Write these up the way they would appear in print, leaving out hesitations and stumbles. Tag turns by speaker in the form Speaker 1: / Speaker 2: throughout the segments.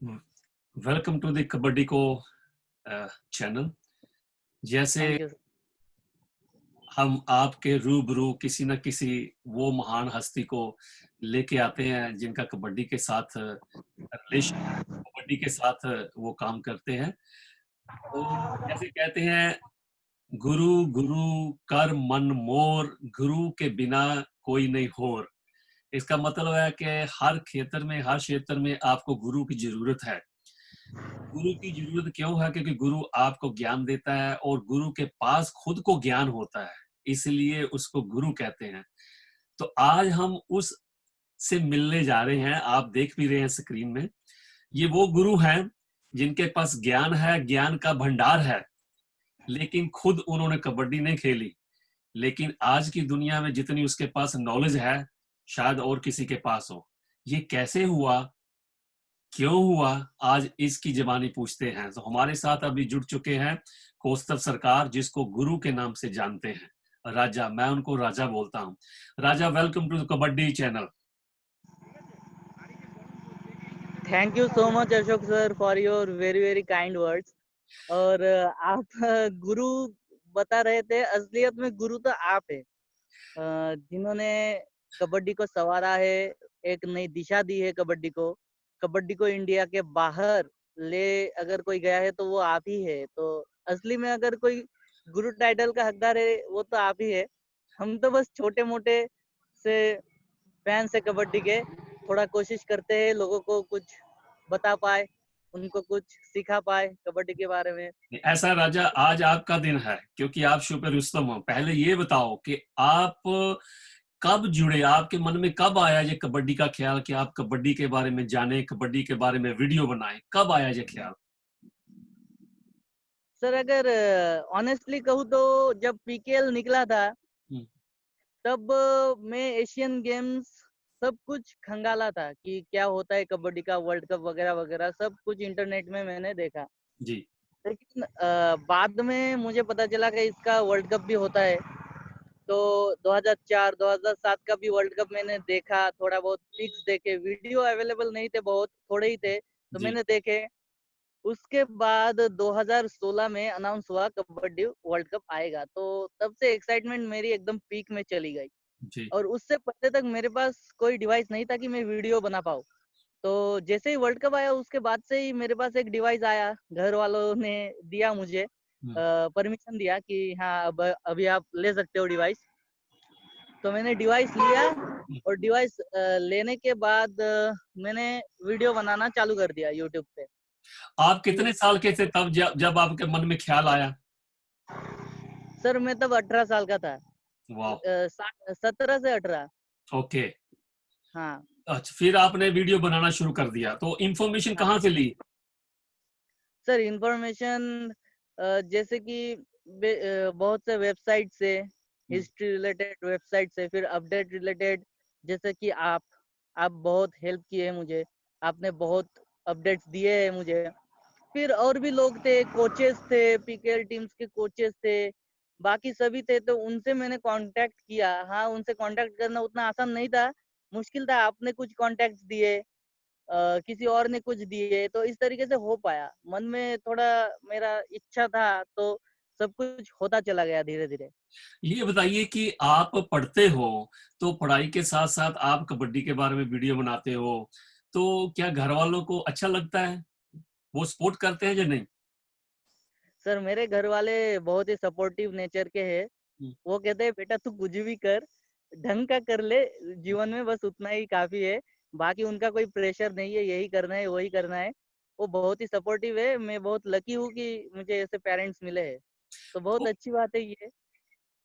Speaker 1: Welcome to the kabaddi को channel. जैसे
Speaker 2: thank you.
Speaker 1: हम आपके रूबरू किसी न किसी वो महान हस्ती को लेके आते हैं जिनका कबड्डी के साथ रिलेशन है, कबड्डी के साथ वो काम करते हैं। तो जैसे कहते हैं, गुरु गुरु कर मन मोर, गुरु के बिना कोई नहीं होर। इसका मतलब है कि हर क्षेत्र में आपको गुरु की जरूरत है। गुरु की जरूरत क्यों है? क्योंकि गुरु आपको ज्ञान देता है और गुरु के पास खुद को ज्ञान होता है, इसलिए उसको गुरु कहते हैं। तो आज हम उस से मिलने जा रहे हैं। आप देख भी रहे हैं स्क्रीन में, ये वो गुरु हैं जिनके पास ज्ञान है, ज्ञान का भंडार है, लेकिन खुद उन्होंने कबड्डी नहीं खेली। लेकिन आज की दुनिया में जितनी उसके पास नॉलेज है, शायद और किसी के पास हो। ये कैसे हुआ, क्यों हुआ, आज इसकी जबानी पूछते हैं। तो हमारे साथ अभी जुड़ चुके हैं कौस्तभ सरकार, जिसको गुरु के नाम से जानते हैं। राजा, मैं उनको राजा बोलता हूँ। Raja, welcome to kabaddi channel.
Speaker 2: Thank you so much Ashok sir for your very very kind words. और आप गुरु बता रहे थे, असलियत में गुरु तो आप है, जिन्होंने कबड्डी को संवारा है, एक नई दिशा दी है कबड्डी को इंडिया के बाहर ले अगर कोई गया है तो वो आप ही है। तो असली में अगर कोई गुरु टाइटल का हकदार है वो तो आप ही है। हम तो बस छोटे मोटे से फैंस है कबड्डी के, थोड़ा कोशिश करते हैं लोगों को कुछ बता पाए, उनको कुछ सिखा पाए कबड्डी के बारे में।
Speaker 1: ऐसा राजा, आज आपका दिन है क्योंकि आप शुभ रुस्तम हो। पहले ये बताओ कि आप कब जुड़े, आपके मन में कब आया ये कबड्डी का ख्याल कि आप कबड्डी के बारे में जाने, कबड्डी के बारे में वीडियो बनाए? कब आया ये ख्याल?
Speaker 2: सर अगर ऑनेस्टली कहूँ तो जब पीकेएल निकला था
Speaker 1: हम्म,
Speaker 2: तब मैं एशियन गेम्स सब कुछ खंगाला था कि क्या होता है कबड्डी का, वर्ल्ड कप वगैरह वगैरह सब कुछ इंटरनेट में मैंने देखा।
Speaker 1: जी
Speaker 2: लेकिन बाद में मुझे पता चला कि इसका वर्ल्ड कप भी होता है। तो 2004 2007 का भी वर्ल्ड कप मैंने देखा, थोड़ा बहुत पिक्स देखे, वीडियो अवेलेबल नहीं थे, बहुत थोड़े ही थे तो
Speaker 1: जी
Speaker 2: मैंने देखे। उसके बाद 2016 में अनाउंस हुआ कबड्डी वर्ल्ड कप आएगा, तो तब से एक्साइटमेंट मेरी एकदम पीक में चली गई।
Speaker 1: जी।
Speaker 2: और उससे पहले तक मेरे पास कोई डिवाइस नहीं था कि मैं वीडियो बना पाऊँ। तो जैसे ही वर्ल्ड कप आया उसके बाद से ही मेरे पास एक डिवाइस आया, घर वालों ने दिया मुझे
Speaker 1: हम्म।
Speaker 2: परमिशन दिया कि हाँ अब अभी आप ले सकते हो डिवाइस। तो मैंने डिवाइस लिया और डिवाइस लेने के बाद मैंने वीडियो बनाना चालू कर दिया यूट्यूब पे।
Speaker 1: आप
Speaker 2: कि
Speaker 1: कितने साल के थे तब जब आपके मन में ख्याल आया?
Speaker 2: सर मैं तब 18 साल का था,
Speaker 1: वाह।
Speaker 2: 17 से 18।
Speaker 1: ओके।
Speaker 2: हाँ
Speaker 1: अच्छा, फिर आपने वीडियो बनाना शुरू कर दिया, तो इंफॉर्मेशन
Speaker 2: हाँ।
Speaker 1: कहाँ से ली?
Speaker 2: सर इंफॉर्मेशन जैसे कि बहुत से वेबसाइट से,
Speaker 1: हम्म,
Speaker 2: हिस्ट्री रिलेटेड वेबसाइट से, फिर अपडेट रिलेटेड, जैसे कि आप बहुत हेल्प किए हैं मुझे, आपने बहुत अपडेट्स दिए हैं मुझे। फिर और भी लोग थे, कोचेस थे, पीकेएल टीम्स के कोचेस थे, बाकी सभी थे, तो उनसे मैंने कांटेक्ट किया। हाँ, उनसे कांटेक्ट करना उतना आसान नहीं था, मुश्किल था। आपने कुछ कांटेक्ट्स दिए, किसी और ने कुछ दिए, तो इस तरीके से हो पाया। मन में थोड़ा मेरा इच्छा था तो सब कुछ होता चला गया धीरे धीरे।
Speaker 1: ये बताइए कि आप पढ़ते हो, तो पढ़ाई के साथ साथ आप कबड्डी के बारे में वीडियो बनाते हो, तो क्या घर वालों को अच्छा लगता है? वो सपोर्ट करते हैं या नहीं?
Speaker 2: सर मेरे घर वाले बहुत ही सपोर्टिव नेचर के हैं।
Speaker 1: हम्म,
Speaker 2: वो कहते हैं बेटा तू कुछ भी कर, ढंग का कर ले, जीवन में बस उतना ही काफी है। बाकी उनका कोई प्रेशर नहीं है, यही करना है वही करना है। वो बहुत ही सपोर्टिव है। मैं बहुत लकी हूँ कि मुझे ऐसे पेरेंट्स मिले हैं, तो बहुत
Speaker 1: तो
Speaker 2: अच्छी बात है ये।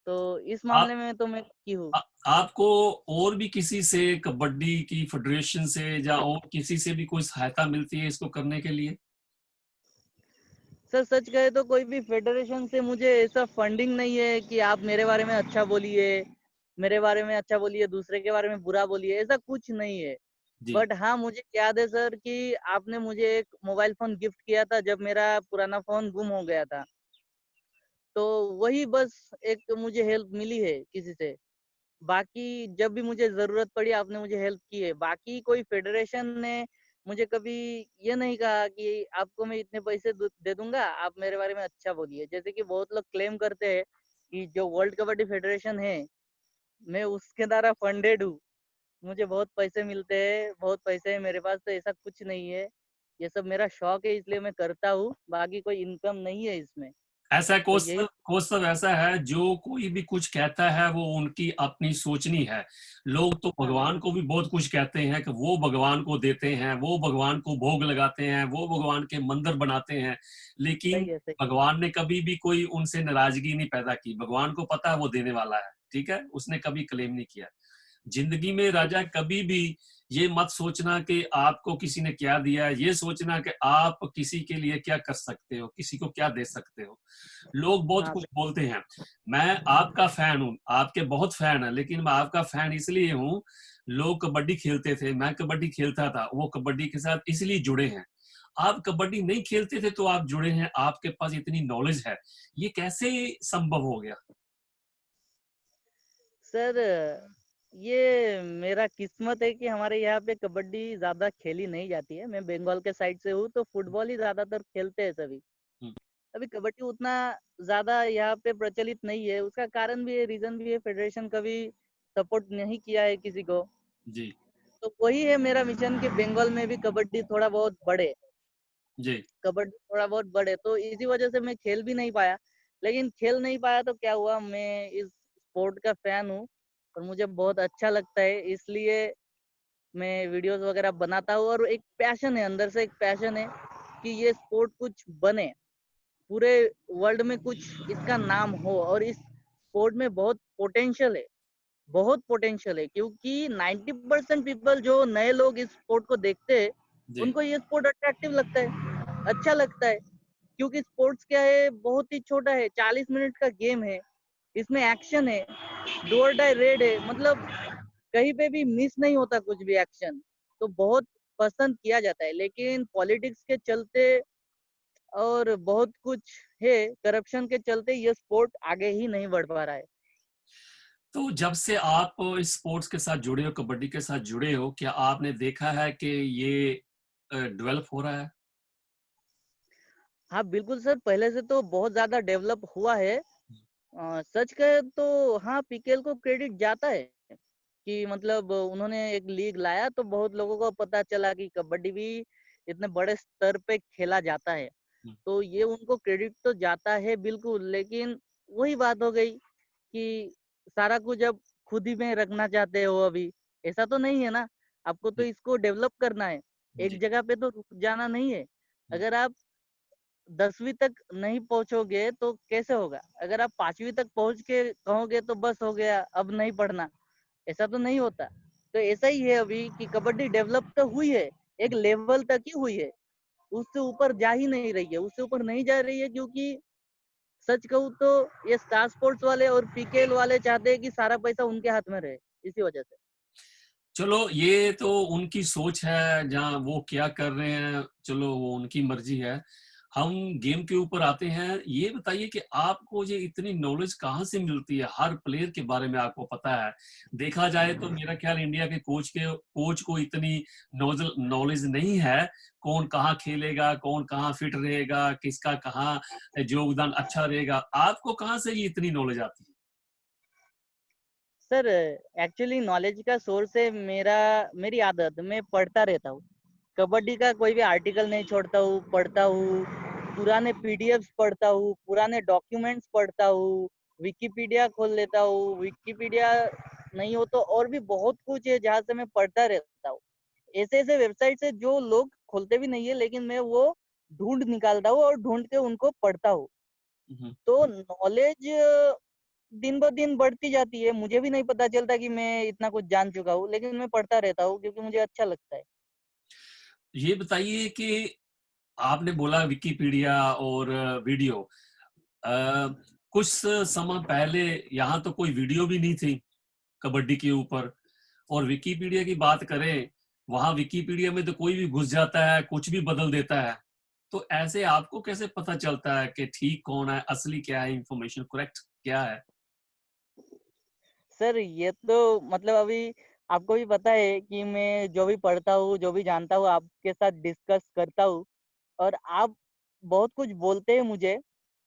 Speaker 2: तो इस
Speaker 1: आप
Speaker 2: मामले में तो मैं लकी हूँ।
Speaker 1: आपको और भी किसी से, कबड्डी की फेडरेशन से या और किसी से भी कोई सहायता मिलती है इसको करने के लिए?
Speaker 2: सर सच कहे तो कोई भी फेडरेशन से मुझे ऐसा फंडिंग नहीं है कि आप मेरे बारे में अच्छा बोलिए, मेरे बारे में अच्छा बोलिए, दूसरे के बारे में बुरा बोलिए, ऐसा कुछ नहीं है।
Speaker 1: जी
Speaker 2: बट हाँ, मुझे याद है सर कि आपने मुझे एक मोबाइल फोन गिफ्ट किया था जब मेरा पुराना फोन गुम हो गया था। तो वही बस एक मुझे हेल्प मिली है किसी से। बाकी जब भी मुझे जरूरत पड़ी आपने मुझे हेल्प की है। बाकी कोई फेडरेशन ने मुझे कभी ये नहीं कहा कि आपको मैं इतने पैसे दे दूंगा, आप मेरे बारे में अच्छा बोलिए। जैसे कि बहुत लोग क्लेम करते हैं कि जो वर्ल्ड कबड्डी फेडरेशन है, मैं उसके द्वारा फंडेड हूँ। मुझे बहुत पैसे मिलते हैं, बहुत पैसे हैं मेरे पास, तो ऐसा कुछ नहीं है। ये सब मेरा शौक है इसलिए मैं करता हूँ, बाकी कोई इनकम नहीं है इसमें।
Speaker 1: ऐसा
Speaker 2: तो यही
Speaker 1: कोच सब ऐसा है, जो कोई भी कुछ कहता है वो उनकी अपनी सोचनी है। लोग तो
Speaker 2: हाँ,
Speaker 1: भगवान को भी बहुत कुछ कहते हैं कि वो भगवान को देते हैं, वो भगवान को भोग लगाते हैं, वो भगवान के मंदिर बनाते हैं, लेकिन
Speaker 2: सही है, सही।
Speaker 1: भगवान ने कभी भी कोई उनसे नाराजगी नहीं पैदा की। भगवान को पता है वो देने वाला है, ठीक है, उसने कभी क्लेम नहीं किया। जिंदगी में राजा कभी भी ये मत सोचना कि आपको किसी ने क्या दिया है, ये सोचना कि आप किसी के लिए क्या कर सकते हो, किसी को क्या दे सकते हो। लोग बहुत
Speaker 2: हाँ,
Speaker 1: कुछ
Speaker 2: सही।
Speaker 1: बोलते हैं। मैं आपका फैन हूं, आपके बहुत फैन है, लेकिन मैं आपका फैन इसलिए हूं, लोग कबड्डी खेलते थे, मैं कबड्डी खेलता था, वो कबड्डी के साथ इसलिए जुड़े हैं। आप कबड्डी नहीं खेलते थे तो आप जुड़े हैं, आपके पास इतनी नॉलेज है, ये कैसे संभव हो गया?
Speaker 2: सर, ये मेरा किस्मत है कि हमारे यहाँ पे कबड्डी ज़्यादा खेली नहीं जाती है। मैं बंगाल के साइड से हूँ, तो फुटबॉल ही ज़्यादातर खेलते हैं सभी।
Speaker 1: हम्म,
Speaker 2: अभी कबड्डी उतना ज़्यादा यहाँ पे प्रचलित नहीं है। उसका कारण भी है, रीज़न भी है, फेडरेशन कभी सपोर्ट नहीं किया है किसी को।
Speaker 1: जी।
Speaker 2: तो वही है मेरा मिशन कि बंगाल में भी कबड्डी थोड़ा बहुत बढ़े।
Speaker 1: जी।
Speaker 2: कबड्डी थोड़ा बहुत बढ़े, तो इसी वजह से मैं खेल भी नहीं पाया। लेकिन खेल नहीं पाया तो क्या हुआ, मैं इस स्पोर्ट का फैन हूँ और मुझे बहुत अच्छा लगता है, इसलिए मैं वीडियोस वगैरह बनाता हूँ और एक पैशन है, अंदर से एक पैशन है कि ये स्पोर्ट कुछ बने, पूरे वर्ल्ड में कुछ इसका नाम हो। और इस स्पोर्ट में बहुत पोटेंशियल है, बहुत पोटेंशियल है, क्योंकि 90% पीपल, जो नए लोग इस स्पोर्ट को देखते हैं,
Speaker 1: जी।
Speaker 2: उनको ये स्पोर्ट अट्रैक्टिव लगता है, अच्छा लगता है। क्योंकि स्पोर्ट्स क्या है, बहुत ही छोटा है, 40 मिनट का गेम है, इसमें एक्शन है, डू और डाई रेड है, मतलब कहीं पे भी मिस नहीं होता कुछ भी एक्शन। तो बहुत पसंद किया जाता है, लेकिन पॉलिटिक्स के चलते और बहुत कुछ है, करप्शन के चलते ये स्पोर्ट आगे ही नहीं बढ़ पा रहा है।
Speaker 1: तो जब से आप इस स्पोर्ट्स के साथ जुड़े हो, कबड्डी के साथ जुड़े हो, क्या आपने देखा है कि ये डेवलप हो रहा है?
Speaker 2: हाँ, बिल्कुल सर, पहले से तो बहुत ज़्यादा डेवलप हुआ है। सच कहे तो हाँ, पीकेएल को क्रेडिट जाता है कि मतलब उन्होंने एक लीग लाया तो बहुत लोगों को पता चला कि कबड्डी भी इतने बड़े स्तर पे खेला जाता है।
Speaker 1: हम्म,
Speaker 2: तो ये उनको क्रेडिट तो जाता है बिल्कुल, लेकिन वही बात हो गई कि सारा कुछ अब खुद ही में रखना चाहते हो अभी। ऐसा तो नहीं है ना, आपको तो
Speaker 1: जी।
Speaker 2: इसको डेवलप करना है, एक
Speaker 1: जी।
Speaker 2: जगह पे तो रुक जाना नहीं है।
Speaker 1: हम्म,
Speaker 2: अगर आप 10वीं तक नहीं पहुंचोगे तो कैसे होगा? अगर आप 5वीं तक पहुंच के कहोगे तो बस हो गया, अब नहीं पढ़ना, ऐसा तो नहीं होता। तो ऐसा ही है अभी कि कबड्डी डेवलप तो हुई है, एक
Speaker 1: हम्म।
Speaker 2: लेवल तक ही हुई है, उससे ऊपर जा ही नहीं रही है, उससे ऊपर नहीं जा रही है, क्योंकि सच कहूँ तो ये स्टार स्पोर्ट्स वाले और पीकेएल वाले चाहते हैं कि सारा पैसा उनके हाथ में रहे, इसी वजह से।
Speaker 1: चलो, ये तो उनकी सोच है, जहाँ वो क्या कर रहे हैं, चलो वो उनकी मर्जी है। हम गेम के ऊपर आते हैं। ये बताइए कि आपको ये इतनी नॉलेज कहाँ से मिलती है? हर प्लेयर के बारे में आपको पता है। देखा जाए तो मेरा ख्याल इंडिया के कोच को इतनी नॉलेज नहीं है, कौन कहाँ खेलेगा, कौन कहाँ फिट रहेगा, किसका कहाँ योगदान अच्छा रहेगा। आपको कहाँ से ये इतनी नॉलेज आती है?
Speaker 2: सर, एक्चुअली नॉलेज का सोर्स है मेरी आदत, मैं पढ़ता रहता हूँ। कबड्डी का कोई भी आर्टिकल नहीं छोड़ता हूँ, पढ़ता हूँ, पुराने पीडीएफ्स पढ़ता हूँ, पुराने डॉक्यूमेंट्स पढ़ता हूँ, विकिपीडिया खोल लेता हूँ। विकिपीडिया नहीं हो तो और भी बहुत कुछ है जहाँ से मैं पढ़ता रहता हूँ। ऐसे ऐसे वेबसाइट है जो लोग खोलते भी नहीं है, लेकिन मैं वो ढूंढ निकालता हूँ और ढूंढ के उनको पढ़ता हूँ।
Speaker 1: हम्म।
Speaker 2: तो नॉलेज दिन ब दिन बढ़ती जाती है, मुझे भी नहीं पता चलता कि मैं इतना कुछ जान चुका हूँ, लेकिन मैं पढ़ता रहता हूँ क्योंकि मुझे अच्छा लगता है।
Speaker 1: ये बताइए कि आपने बोला विकिपीडिया और वीडियो, अ, कुछ समय पहले यहाँ तो कोई वीडियो भी नहीं थी कबड्डी के ऊपर, और विकिपीडिया की बात करें, वहां विकिपीडिया में तो कोई भी घुस जाता है, कुछ भी बदल देता है। तो ऐसे आपको कैसे पता चलता है कि ठीक कौन है, असली क्या है, इंफॉर्मेशन करेक्ट क्या है?
Speaker 2: सर, ये तो मतलब अभी आपको भी पता है कि मैं जो भी पढ़ता हूँ, जो भी जानता हूँ, आपके साथ डिस्कस करता हूँ और आप बहुत कुछ बोलते हैं मुझे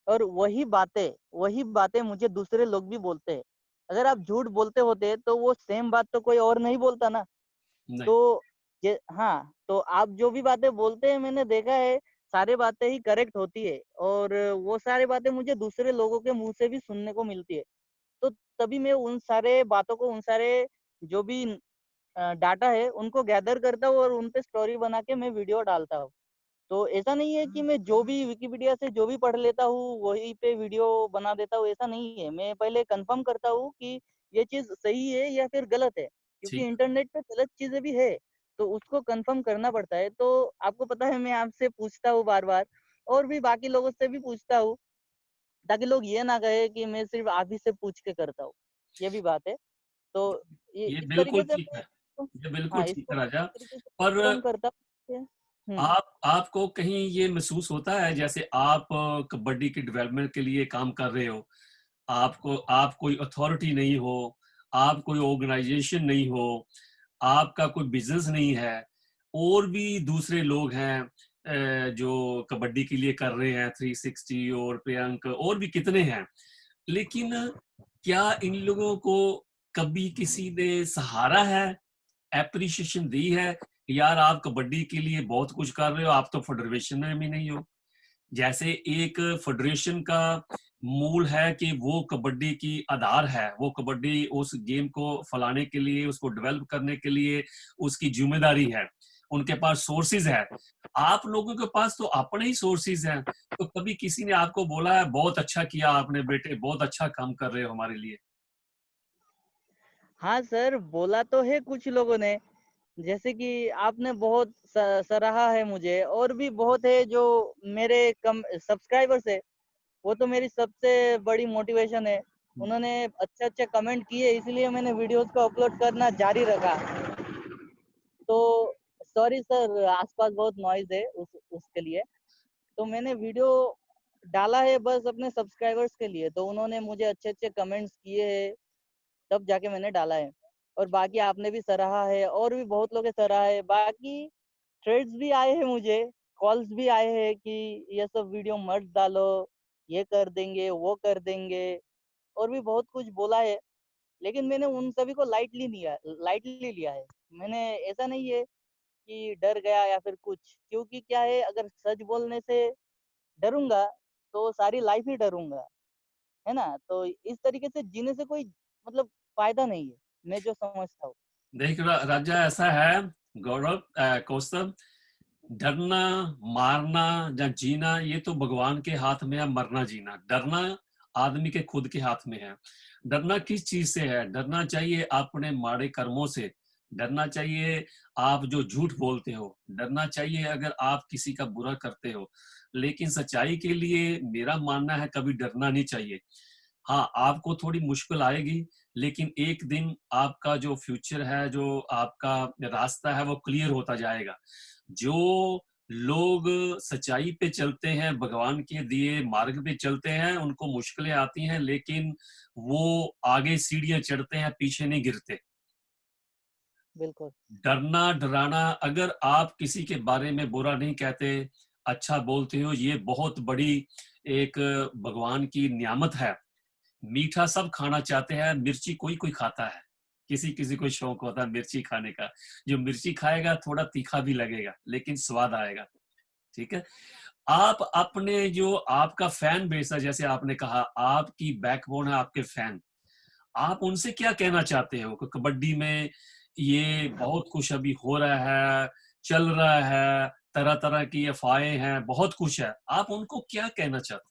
Speaker 2: और वही बातें मुझे दूसरे लोग भी बोलते हैं। अगर आप झूठ बोलते होते तो वो सेम बात तो कोई और नहीं बोलता ना।
Speaker 1: नहीं,
Speaker 2: तो ये हाँ, तो आप जो भी बातें बोलते हैं मैंने देखा है, सारी बातें ही करेक्ट होती है और वो सारी बातें मुझे दूसरे लोगों के मुँह से भी सुनने को मिलती है। तो तभी मैं उन सारे बातों को, उन सारे जो भी डाटा है, उनको गैदर करता हूँ और उन पे स्टोरी बना के मैं वीडियो डालता हूँ। तो ऐसा नहीं है कि मैं जो भी विकिपीडिया से जो भी पढ़ लेता हूँ, वहीं पे वीडियो बना देता हूँ, ऐसा नहीं है। मैं पहले कन्फर्म करता हूँ कि ये चीज़ सही है या फिर गलत है, क्योंकि
Speaker 1: ठीक।
Speaker 2: इंटरनेट पे गलत चीज़ें भी है, तो उसको कन्फर्म करना पड़ता है। तो आपको पता है मैं आपसे पूछता हूँ बार-बार और भी बाकी लोगों से भी पूछता हूँ, ताकि लोग ये ना कहे कि मैं सिर्फ़ आप ही से पूछ के करता हूँ। ये भी बात है। तो ये
Speaker 1: ये
Speaker 2: इस
Speaker 1: बिल्कुल
Speaker 2: तरीके से
Speaker 1: ठीक
Speaker 2: मैं
Speaker 1: है।
Speaker 2: इसको
Speaker 1: ये बिल्कुल
Speaker 2: हाँ,
Speaker 1: ठीक
Speaker 2: इसको
Speaker 1: है
Speaker 2: मैं
Speaker 1: राजा।
Speaker 2: इस तरीके से
Speaker 1: पर
Speaker 2: कन्फर्म करता हूँ कि
Speaker 1: आपको कहीं ये महसूस होता है जैसे आप कबड्डी की डेवलपमेंट के लिए काम कर रहे हो, आप कोई अथॉरिटी नहीं हो, आप कोई ऑर्गेनाइजेशन नहीं हो, आपका कोई बिज़नेस नहीं है, और भी दूसरे लोग हैं जो कबड्डी के लिए कर रहे हैं 360 और प्रियंक और भी कितने हैं। लेकिन क्या इन लोगों को कभी किसी ने सहारा है, एप्रिसिएशन दी है? यार आप कबड्डी के लिए बहुत कुछ कर रहे हो, आप तो फेडरेशन में भी नहीं हो। जैसे एक फेडरेशन का मूल है कि वो कबड्डी की आधार है, वो कबड्डी उस गेम को फैलाने के लिए, उसको डेवलप करने के लिए उसकी जिम्मेदारी है, उनके पास सोर्सेज है। आप लोगों के पास तो अपने ही सोर्सेज हैं, तो कभी किसी ने आपको बोला है बहुत अच्छा किया आपने बेटे, बहुत अच्छा काम कर रहे हो हमारे लिए?
Speaker 2: हाँ सर, बोला तो है कुछ लोगों ने, जैसे कि आपने बहुत सराहा है मुझे और भी बहुत है जो मेरे कम सब्सक्राइबर्स है, वो तो मेरी सबसे बड़ी मोटिवेशन है। उन्होंने अच्छे-अच्छे कमेंट किए इसलिए मैंने वीडियोज़ को अपलोड करना जारी रखा। तो सॉरी सर, आस-पास बहुत नॉइज़ है उसके लिए। तो मैंने वीडियो डाला है बस अपने सब्सक्राइबर्स के लिए, तो उन्होंने मुझे अच्छे-अच्छे कमेंट्स किए हैं, तब जाके मैंने डाला है। और बाकी आपने भी सराहा है और भी बहुत लोगों ने सराहा है। बाकी थ्रेड्स भी आए हैं मुझे, कॉल्स भी आए हैं कि ये सब वीडियो मत डालो, ये कर देंगे, वो कर देंगे और भी बहुत कुछ बोला है। लेकिन मैंने उन सभी को लाइटली लिया है। मैंने ऐसा नहीं है कि डर गया या फिर कुछ, क्योंकि क्या है अगर सच बोलने से डरूँगा, तो सारी लाइफ ही डरूँगा, है ना? तो इस तरीके से जीने से कोई मतलब फ़ायदा नहीं है, मैं जो समझता हूँ।
Speaker 1: देख राजा, ऐसा है गौरव, कौस्तभ, डरना, मारना या जीना ये तो भगवान के हाथ में है, मरना जीना। डरना आदमी के खुद के हाथ में है। डरना किस चीज से है? डरना चाहिए अपने माड़े कर्मों से, डरना चाहिए आप जो झूठ बोलते हो, डरना चाहिए अगर आप किसी का बुरा करते हो। लेकिन सच्चाई के लिए मेरा मानना है कभी डरना नहीं चाहिए। हाँ, आपको थोड़ी मुश्किल आएगी, लेकिन एक दिन आपका जो फ्यूचर है, जो आपका रास्ता है, वो क्लियर होता जाएगा। जो लोग सच्चाई पे चलते हैं, भगवान के दिए मार्ग पे चलते हैं, उनको मुश्किलें आती हैं, लेकिन वो आगे सीढ़ियाँ चढ़ते हैं, पीछे नहीं गिरते।
Speaker 2: बिल्कुल,
Speaker 1: डरना, डराना, अगर आप किसी के बारे में बुरा नहीं कहते, अच्छा बोलते हो, ये बहुत बड़ी एक भगवान की नियामत है। मीठा सब खाना चाहते हैं, मिर्ची कोई-कोई खाता है। किसी-किसी को शौक होता है मिर्ची खाने का। जो मिर्ची खाएगा थोड़ा तीखा भी लगेगा, लेकिन स्वाद आएगा, ठीक है? आप अपने जो आपका फैन बेस है, जैसे आपने कहा, आपकी बैकबोन है आपके फैन। आप उनसे क्या कहना चाहते हो कि कबड्डी में ये बहुत कुछ अभी हो रहा है, चल रहा है, तरह-तरह की अफ़वाहें हैं, बहुत कुछ है। आप उनको क्या कहना चाहते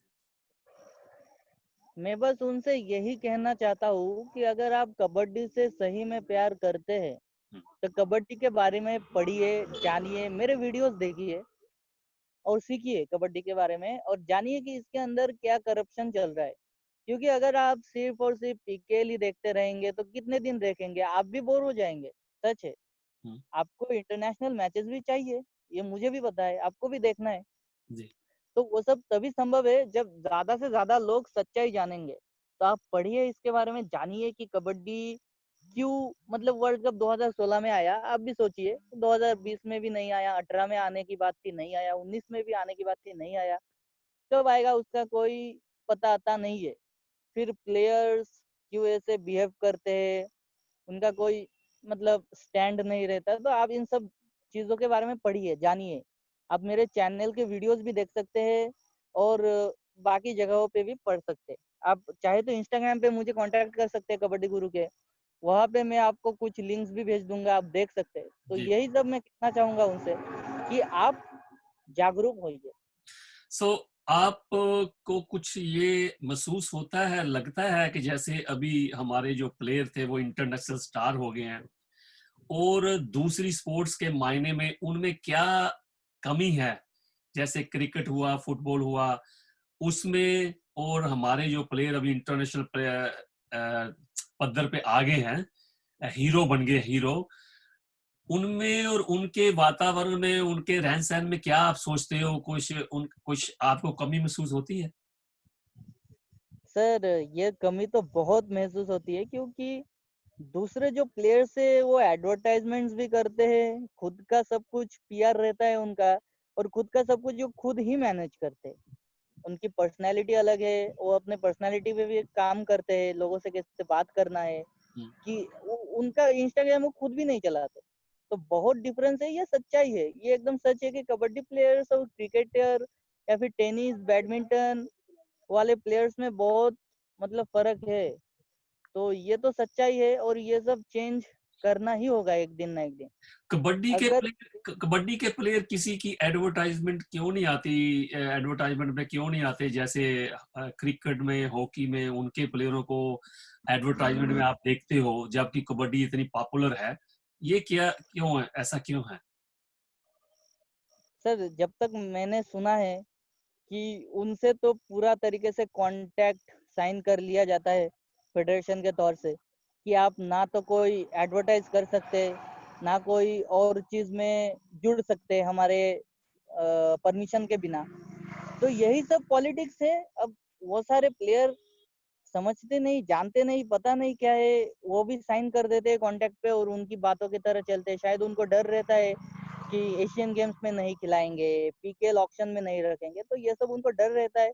Speaker 2: मैं बस उनसे यही कहना चाहता हूँ कि अगर आप कबड्डी से सही में प्यार करते हैं,
Speaker 1: हो?
Speaker 2: तो कबड्डी के बारे में पढ़िए, जानिए, मेरे वीडियोज़ देखिए और सीखिए कबड्डी के बारे में और जानिए कि इसके अंदर क्या करप्शन चल रहा है। क्योंकि अगर आप सिर्फ़ और सिर्फ़ पीकेएल ही देखते रहेंगे, तो कितने दिन देखेंगे? आप भी बोर हो जाएँगे, सच है।
Speaker 1: हुँ,
Speaker 2: आपको इंटरनेशनल मैचेस भी चाहिए, ये मुझे भी पता है, आपको भी देखना है।
Speaker 1: जी,
Speaker 2: तो वो सब तभी संभव है जब ज़्यादा से ज़्यादा लोग सच्चाई जानेंगे। तो आप पढ़िए इसके बारे में, जानिए कि कबड्डी क्यों मतलब वर्ल्ड कप 2016 में आया, आप भी सोचिए 2020 में भी नहीं आया, 18 में आने की बात थी नहीं आया, 19 में भी आने की बात थी नहीं आया, कब आएगा उसका कोई पता आता नहीं है। फिर प्लेयर्स क्यों ऐसे बिहेव करते हैं, उनका कोई मतलब स्टैंड नहीं रहता। तो आप इन सब चीजों के बारे में पढ़िए, जानिए। आप मेरे चैनल के वीडियोस भी देख सकते हैं और बाकी जगहों पे भी पढ़ सकते हैं। आप चाहे तो इंस्टाग्राम पे मुझे कांटेक्ट कर सकते हैं कबड्डी गुरु के, वहां पे मैं आपको कुछ लिंक्स भी भेज दूंगा, आप देख सकते हैं। तो
Speaker 1: जी।
Speaker 2: यही सब मैं कहना चाहूंगा उनसे कि आप जागरूक होइए।
Speaker 1: सो आप को कुछ ये महसूस होता है, लगता है कि जैसे अभी हमारे जो प्लेयर थे वो इंटरनेशनल स्टार हो गए हैं और दूसरी स्पोर्ट्स के मायने में उनमें क्या कमी है, जैसे क्रिकेट हुआ, फुटबॉल हुआ, उसमें, और हमारे जो प्लेयर अभी इंटरनेशनल पद्धर पे आ गए हैं, हीरो बन गए हीरो, उनमें और उनके वातावरण में, उनके रहन सहन में क्या आप सोचते हो, कुछ आपको कमी महसूस होती है?
Speaker 2: सर ये कमी तो बहुत महसूस होती है, क्योंकि दूसरे जो प्लेयर्स है वो एडवर्टाइजमेंट्स भी करते हैं, खुद का सब कुछ पीआर रहता है उनका, और खुद का सब कुछ जो खुद ही मैनेज करते हैं। उनकी पर्सनैलिटी अलग है, वो अपने पर्सनैलिटी पे भी काम करते हैं, लोगों से कैसे बात करना है,
Speaker 1: हम्म।
Speaker 2: कि उनका इंस्टाग्राम वो खुद भी नहीं चलाते। तो बहुत डिफरेंस है, ये सच्चाई है, ये एकदम सच है कि कबड्डी प्लेयर्स और क्रिकेटर या फिर टेनिस बैडमिंटन वाले प्लेयर्स में बहुत मतलब फर्क है। तो ये तो सच्चाई है और ये सब चेंज करना ही होगा एक दिन ना एक दिन। अगर
Speaker 1: कबड्डी के प्लेयर किसी की एडवर्टाइजमेंट क्यों नहीं आती, एडवर्टाइजमेंट में क्यों नहीं आते, जैसे क्रिकेट में, हॉकी में उनके प्लेयरों को एडवर्टाइजमेंट में आप देखते हो, जबकि कबड्डी इतनी पॉपुलर है, ये क्या क्यों है, ऐसा क्यों है?
Speaker 2: सर जब तक मैंने सुना है कि उनसे तो पूरा तरीके से कॉन्ट्रैक्ट साइन कर लिया जाता है फेडरेशन के तौर से, कि आप ना तो कोई एडवर्टाइज कर सकते, ना कोई और चीज में जुड़ सकते हमारे परमिशन के बिना। तो यही सब पॉलिटिक्स है। अब वो सारे प्लेयर समझते नहीं, जानते नहीं, पता नहीं क्या है, वो भी साइन कर देते हैं कॉन्ट्रैक्ट पे और उनकी बातों की तरह चलते हैं। शायद उनको डर रहता है कि एशियन गेम्स में नहीं खिलाएंगे, पीकेएल ऑक्शन में नहीं रखेंगे, तो ये सब उनको डर रहता है।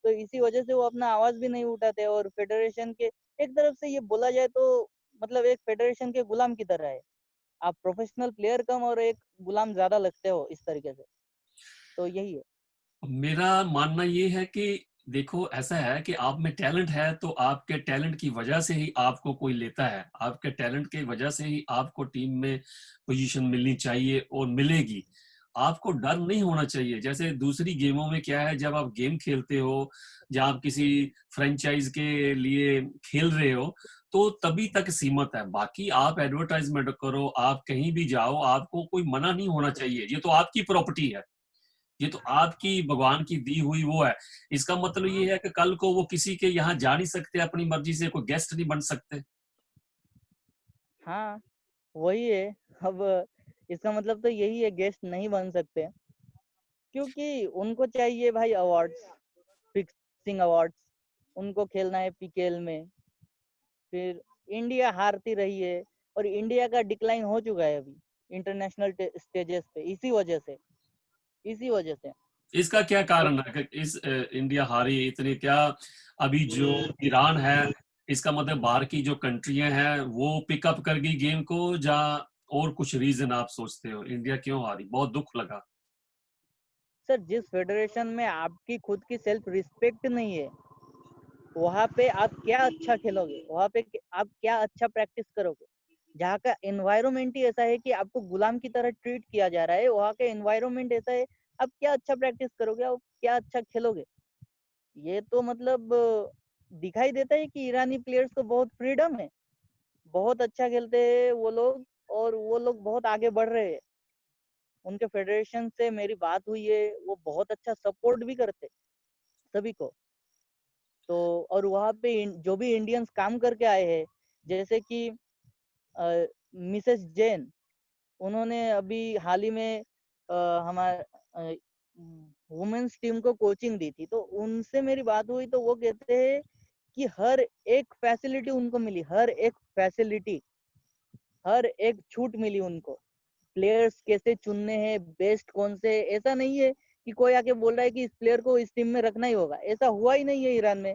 Speaker 2: तो इसी वजह से वो अपना आवाज भी नहीं उठाते, और फेडरेशन के एक तरफ से ये बोला जाए तो मतलब एक फेडरेशन के गुलाम की तरह है। आप प्रोफेशनल प्लेयर कम और एक गुलाम ज्यादा लगते हो इस तरीके से। तो यही है।
Speaker 1: मेरा मानना ये है कि देखो, ऐसा है कि आप में टैलेंट है तो आपके टैलेंट की वजह से ही आपको कोई लेता है, आपके टैलेंट की वजह से ही आपको टीम में पोजीशन मिलनी चाहिए और मिलेगी। आपको डर नहीं होना चाहिए। जैसे दूसरी गेमों में क्या है, जब आप गेम खेलते हो, जब आप किसी फ्रेंचाइज के लिए खेल रहे हो, तो तभी तक सीमित है। बाकी आप एडवर्टाइजमेंट करो, आप कहीं भी जाओ, आपको कोई मना नहीं होना चाहिए। ये तो आपकी प्रॉपर्टी है, ये तो आपकी भगवान की दी हुई वो है। इसका मतलब ये है कि कल को वो किसी के यहाँ जा नहीं सकते, अपनी मर्जी से कोई गेस्ट नहीं बन सकते।
Speaker 2: हाँ वही है। अब इसका मतलब तो यही है, गेस्ट नहीं बन सकते, क्योंकि उनको चाहिए भाई अवार्ड्स, फिक्सिंग अवार्ड्स। उनको खेलना है पीकेएल में। फिर इंडिया हारती रही है, और इंडिया का डिक्लाइन हो चुका है अभी इंटरनेशनल स्टेजेस पे, इसी वजह से।
Speaker 1: इसका क्या
Speaker 2: तो
Speaker 1: कारण है कि इस इंडिया हारी इतने क्या? अभी जो ईरान है, इसका मतलब बाहर की जो कंट्रियां हैं वो पिकअप कर गई गेम को, या और कुछ रीजन आप सोचते हो इंडिया क्यों हारी? बहुत दुख लगा।
Speaker 2: सर जिस फेडरेशन में आपकी खुद की सेल्फ रिस्पेक्ट नहीं है, वहां पे आप क्या अच्छा खेलोगे, वहां पे आप क्या अच्छा प्रैक्टिस करोगे? जहाँ का एनवायरमेंट ही ऐसा है कि आपको गुलाम की तरह ट्रीट किया जा रहा है, वहाँ का एनवायरमेंट ऐसा है, आप क्या अच्छा प्रैक्टिस करोगे, आप क्या अच्छा खेलोगे? ये तो मतलब दिखाई देता है कि ईरानी प्लेयर्स को बहुत फ्रीडम है, बहुत अच्छा खेलते हैं वो लोग, और वो लोग बहुत आगे बढ़ रहे हैं। उनके फेडरेशन से मेरी बात हुई है, वो बहुत अच्छा सपोर्ट भी करते सभी को। तो और वहाँ पे जो भी इंडियंस काम करके आए हैं, जैसे कि मिसेस जैन, उन्होंने अभी हाल ही में हमारे वुमेन्स टीम को कोचिंग दी थी। तो उनसे मेरी बात हुई तो वो कहते हैं कि हर एक फैसिलिटी उनको मिली, हर एक फैसिलिटी। हर एक छूट मिली उनको। प्लेयर्स कैसे चुनने हैं, बेस्ट कौन से, ऐसा नहीं है कि कोई आके बोल रहा है कि इस प्लेयर को इस टीम में रखना ही होगा, ऐसा हुआ ही नहीं है ईरान में।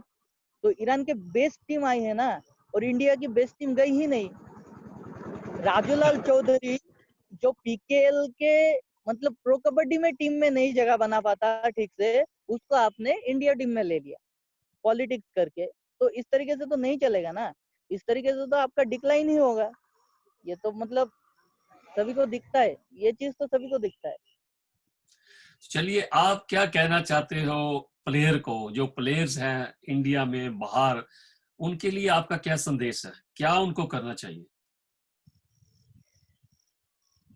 Speaker 2: तो ईरान के बेस्ट टीम आई है ना, और इंडिया की बेस्ट टीम गई ही नहीं। राजूलाल चौधरी जो पीकेएल के मतलब प्रो कबड्डी में टीम में नहीं जगह बना पाता ठीक से, उसको आपने इंडिया टीम में ले लिया पॉलिटिक्स करके। तो इस तरीके से तो नहीं चलेगा ना, इस तरीके से तो आपका डिक्लाइन ही होगा। ये तो मतलब सभी को दिखता है, ये चीज तो सभी को दिखता है।
Speaker 1: चलिए, आप क्या कहना चाहते हो प्लेयर को, जो प्लेयर्स हैं इंडिया में बाहर, उनके लिए आपका क्या संदेश है, क्या उनको करना चाहिए?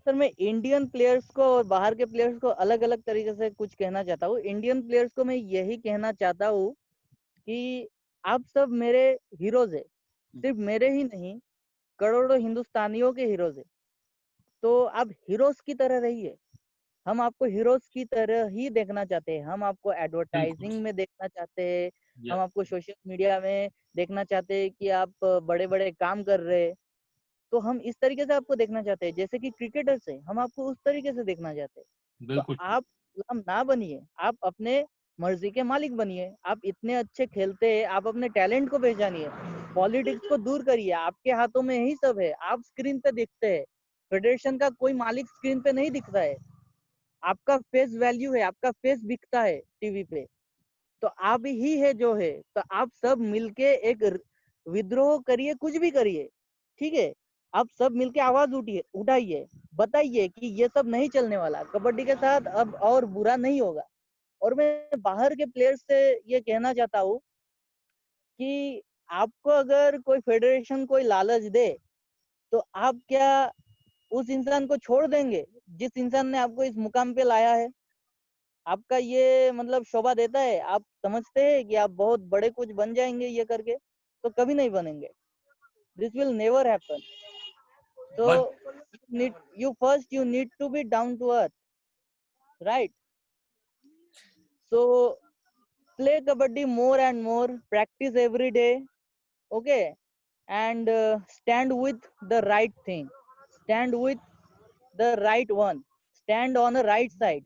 Speaker 2: सर मैं इंडियन प्लेयर्स को और बाहर के प्लेयर्स को अलग अलग तरीके से कुछ कहना चाहता हूँ। इंडियन प्लेयर्स को मैं यही कहना चाहता हूँ कि आप सब मेरे हीरोज है, सिर्फ मेरे ही नहीं, करोड़ों हिंदुस्तानियों के हीरोज है। तो आप हीरोज की तरह रहिए, हम आपको हीरोज की तरह ही देखना चाहते हैं। हम आपको
Speaker 1: बिल्कुल।
Speaker 2: एडवर्टाइजिंग में देखना चाहते हैं,
Speaker 1: या
Speaker 2: हम आपको सोशल मीडिया में देखना चाहते हैं कि आप बड़े बड़े काम कर रहे हैं। तो हम इस तरीके से आपको देखना चाहते हैं, जैसे कि क्रिकेटर्स है, हम आपको उस तरीके से देखना चाहते हैं। तो
Speaker 1: बिल्कुल।
Speaker 2: आप गुलाम ना बनिए, आप अपने मर्जी के मालिक बनिए। आप इतने अच्छे खेलते हैं, आप अपने टैलेंट को पहचानिए, पॉलिटिक्स को दूर करिए, आपके हाथों में ही सब है। आप स्क्रीन पे दिखते हैं, फेडरेशन का कोई मालिक स्क्रीन पे नहीं दिखता है, आपका फेस वैल्यू है, आपका फेस बिकता है टीवी पे। तो आप ही है जो है। तो आप सब मिलके एक विद्रोह करिए, कुछ भी करिए, ठीक है। आप सब मिलके आवाज उठाइए, बताइए कि ये सब नहीं चलने वाला, कबड्डी के साथ अब और बुरा नहीं होगा। और मैं बाहर के प्लेयर्स से ये कहना चाहता हूँ कि आपको अगर कोई फेडरेशन कोई लालच दे, तो आप क्या उस इंसान को छोड़ देंगे जिस इंसान ने आपको इस मुकाम पे लाया है? आपका ये मतलब शोभा देता है? आप समझते हैं कि आप बहुत बड़े कुछ बन जाएंगे ये करके? तो कभी नहीं बनेंगे। This will never happen. So
Speaker 1: but
Speaker 2: you need to be down to earth, right? So play kabaddi more and more, practice every day, okay? And stand with the right thing, stand with the right one, stand on the right side,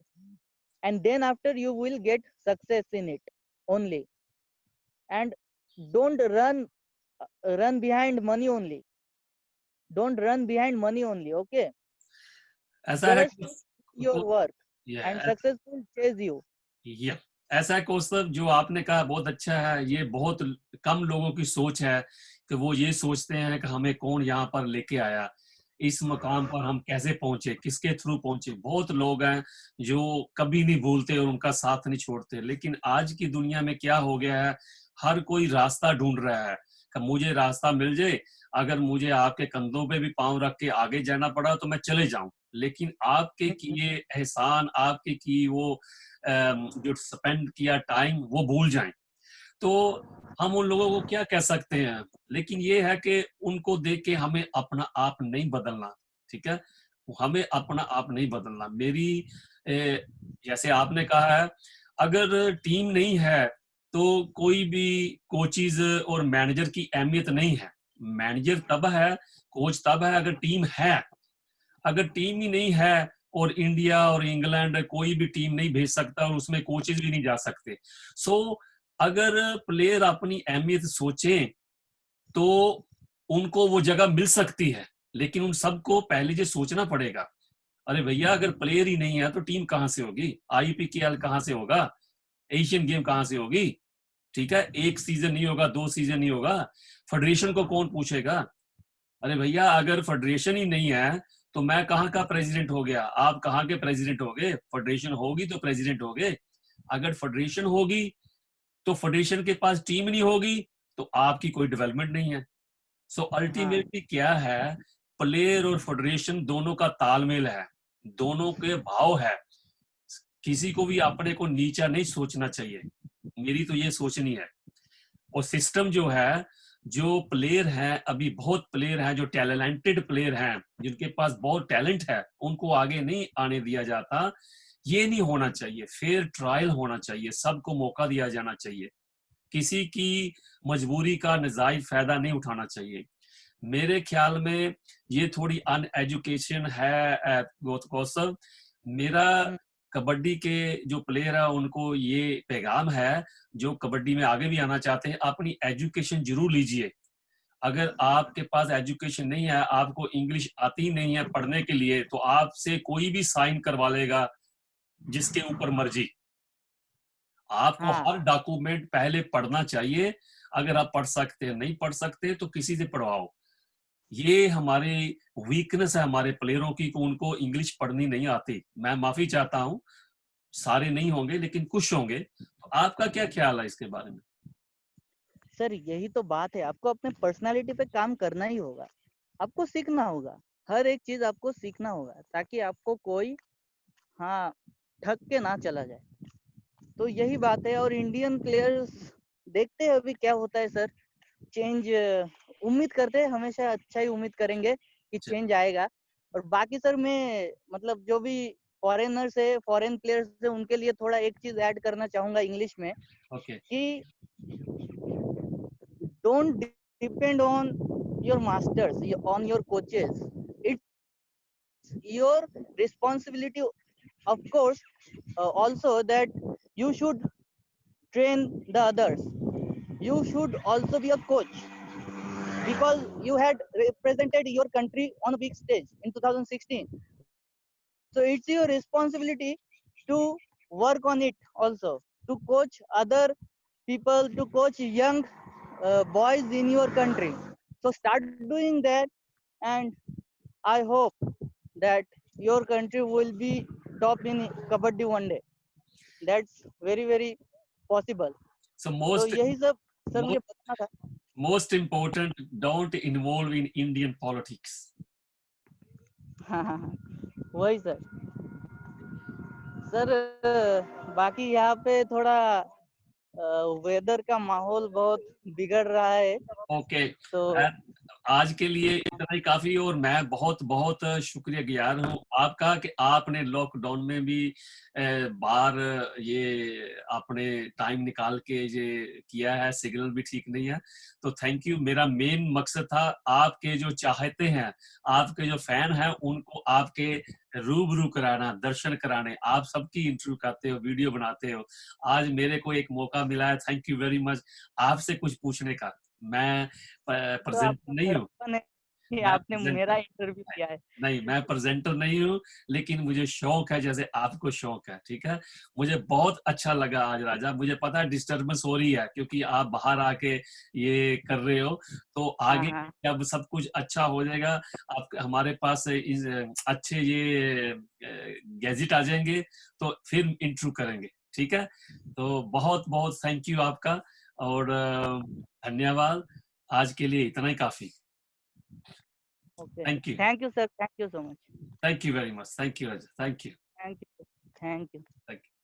Speaker 2: and then after you will get success in it only. And don't run behind money only, don't run behind money only, okay?
Speaker 1: ऐसा है
Speaker 2: Just your work and
Speaker 1: ये
Speaker 2: success will chase you.
Speaker 1: ये ऐसा है कौस्तभ, जो आपने कहा बहुत अच्छा है। ये बहुत कम लोगों की सोच है कि वो ये सोचते हैं कि हमें कौन यहाँ पर लेके आया, इस मकाम पर हम कैसे पहुंचे, किसके थ्रू पहुंचे। बहुत लोग हैं जो कभी नहीं भूलते और उनका साथ नहीं छोड़ते। लेकिन आज की दुनिया में क्या हो गया है, हर कोई रास्ता ढूंढ रहा है कि मुझे रास्ता मिल जाए, अगर मुझे आपके कंधों पे भी पांव रख के आगे जाना पड़ा तो मैं चले जाऊं। लेकिन आपके किए एहसान, आपके की वो जो स्पेंड किया टाइम, वो भूल जाएं। तो हम उन लोगों को क्या कह सकते हैं? लेकिन ये है कि उनको देख के हमें अपना आप नहीं बदलना, ठीक है। हमें अपना आप नहीं बदलना। मेरी जैसे आपने कहा है, अगर टीम नहीं है तो कोई भी कोचिज और मैनेजर की अहमियत नहीं है। मैनेजर तब है, कोच तब है अगर टीम है। अगर टीम ही नहीं है, और इंडिया और इंग्लैंड कोई भी टीम नहीं भेज सकता और उसमें कोचेज भी नहीं जा सकते। सो अगर प्लेयर अपनी अहमियत सोचें तो उनको वो जगह मिल सकती है। लेकिन उन सबको पहले ये सोचना पड़ेगा, अरे भैया अगर प्लेयर ही नहीं है तो टीम कहां से होगी, आईपीकेएल कहां से होगा, एशियन गेम कहां से होगी? ठीक है, एक सीजन नहीं होगा, 2 सीजन नहीं होगा, फेडरेशन को कौन पूछेगा? अरे भैया अगर फेडरेशन ही नहीं है तो मैं कहाँ का प्रेसिडेंट हो गया, आप कहाँ के प्रेसिडेंट हो गए? फेडरेशन होगी तो प्रेसिडेंट हो गए। अगर फेडरेशन होगी तो फेडरेशन के पास टीम नहीं होगी तो आपकी कोई डेवलपमेंट नहीं है। सो
Speaker 2: हाँ।
Speaker 1: अल्टीमेटली क्या है, प्लेयर और फेडरेशन दोनों का तालमेल है, दोनों के भाव है। किसी को भी अपने को नीचा नहीं सोचना चाहिए, मेरी तो ये सोचनी है। और सिस्टम जो है, जो प्लेयर हैं, अभी बहुत प्लेयर हैं जो टैलेंटेड प्लेयर हैं, जिनके पास बहुत टैलेंट है, उनको आगे नहीं आने दिया जाता। ये नहीं होना चाहिए, फेयर ट्रायल होना चाहिए, सबको मौका दिया जाना चाहिए, किसी की मजबूरी का नजायज फायदा नहीं उठाना चाहिए। मेरे ख्याल में ये थोड़ी अनएजुकेशन है कौशल। मेरा
Speaker 2: हुँ,
Speaker 1: कबड्डी के जो प्लेयर है उनको ये पैगाम है, जो कबड्डी में आगे भी आना चाहते हैं, अपनी एजुकेशन जरूर लीजिए। अगर आपके पास एजुकेशन नहीं है, आपको इंग्लिश आती नहीं है पढ़ने के लिए, तो आपसे कोई भी साइन करवा लेगा जिसके ऊपर मर्जी। आपको
Speaker 2: हाँ,
Speaker 1: हर डॉक्यूमेंट पहले पढ़ना चाहिए। अगर आप पढ़ सकते हैं, नहीं पढ़ सकते तो किसी से पढ़वाओ। ये हमारी वीकनेस है हमारे प्लेयरों की कि उनको इंग्लिश पढ़नी नहीं आती। मैं माफी चाहता हूँ, सारे नहीं होंगे लेकिन कुछ होंगे। तो आपका क्या ख्याल है इसके बारे में?
Speaker 2: सर यही तो बात है, आपको अपने पर्सनैलिटी पे काम करना ही होगा। आपको सीखना होगा, हर एक चीज़ आपको सीखना होगा ताकि आपको कोई हाँ, ठग के ना चला जाए। तो यही बात है और इंडियन प्लेयर्स देखते हैं अभी क्या होता है सर। चेंज उम्मीद करते हैं, हमेशा अच्छा ही उम्मीद करेंगे कि
Speaker 1: च-
Speaker 2: चेंज आएगा। और बाकी सर मैं मतलब जो भी फॉरेनर्स है, फॉरेन प्लेयर्स है, उनके लिए थोड़ा एक चीज़ ऐड करना चाहूँगा इंग्लिश में
Speaker 1: ओके।
Speaker 2: कि don't depend on your masters, on your coaches. It's your responsibility, of course, also that you should train the others. You should also be a coach because you had represented your country on a big stage in 2016. So it's your responsibility to work on it also, to coach other people, to coach young boys in your country. So start doing that, and I hope that your country will be top in kabaddi one day. That's very very possible.
Speaker 1: So
Speaker 2: तो
Speaker 1: most
Speaker 2: यही सब sir मुझे
Speaker 1: most
Speaker 2: बताना था।
Speaker 1: most important, don't involve in Indian politics.
Speaker 2: हाँ हाँ हाँ, वही सर। सर बाकी यहाँ पे थोड़ा वेदर का माहौल बहुत बिगड़ रहा है
Speaker 1: ओके।
Speaker 2: तो
Speaker 1: आज के लिए इतना ही काफी। और मैं बहुत बहुत शुक्रिया गुजार हूँ आपका कि आपने लॉकडाउन में भी बाहर ये आपने टाइम निकाल के ये किया है। सिग्नल भी ठीक नहीं है, तो थैंक यू। मेरा मेन मकसद था आपके जो चाहते हैं, आपके जो फैन हैं, उनको आपके रूबरू कराना, दर्शन कराने। आप सबकी इंटरव्यू करते हो, वीडियो बनाते हो। आज मेरे को एक मौका मिला है, थैंक यू वेरी मच, आपसे कुछ पूछने का। मैं
Speaker 2: तो
Speaker 1: प्रेजेंटर
Speaker 2: आपका
Speaker 1: नहीं हूँ।
Speaker 2: बड़प्पन है कि
Speaker 1: मैं
Speaker 2: आपने
Speaker 1: प्रेजेंटर
Speaker 2: मेरा इंटरव्यू किया है।
Speaker 1: नहीं, मैं प्रेजेंटर नहीं हूँ, लेकिन मुझे शौक है जैसे आपको शौक है। ठीक है, मुझे बहुत अच्छा लगा आज राजा। मुझे पता है डिस्टरबेंस हो रही है क्योंकि आप बाहर आके ये कर रहे हो, तो
Speaker 2: हाँ
Speaker 1: आगे
Speaker 2: हाँ
Speaker 1: जब सब कुछ अच्छा हो जाएगा, आप हमारे पास अच्छे ये गैजेट आ जाएंगे, तो फिर इंटरव्यू करेंगे। ठीक है, तो बहुत बहुत थैंक यू आपका, और धन्यवाद। आज के लिए इतना ही काफी।
Speaker 2: Okay
Speaker 1: thank you.
Speaker 2: Thank you sir thank you so much
Speaker 1: Thank you very much. Thank you, Raja. Thank you.
Speaker 2: Thank you thank you
Speaker 1: Thank you.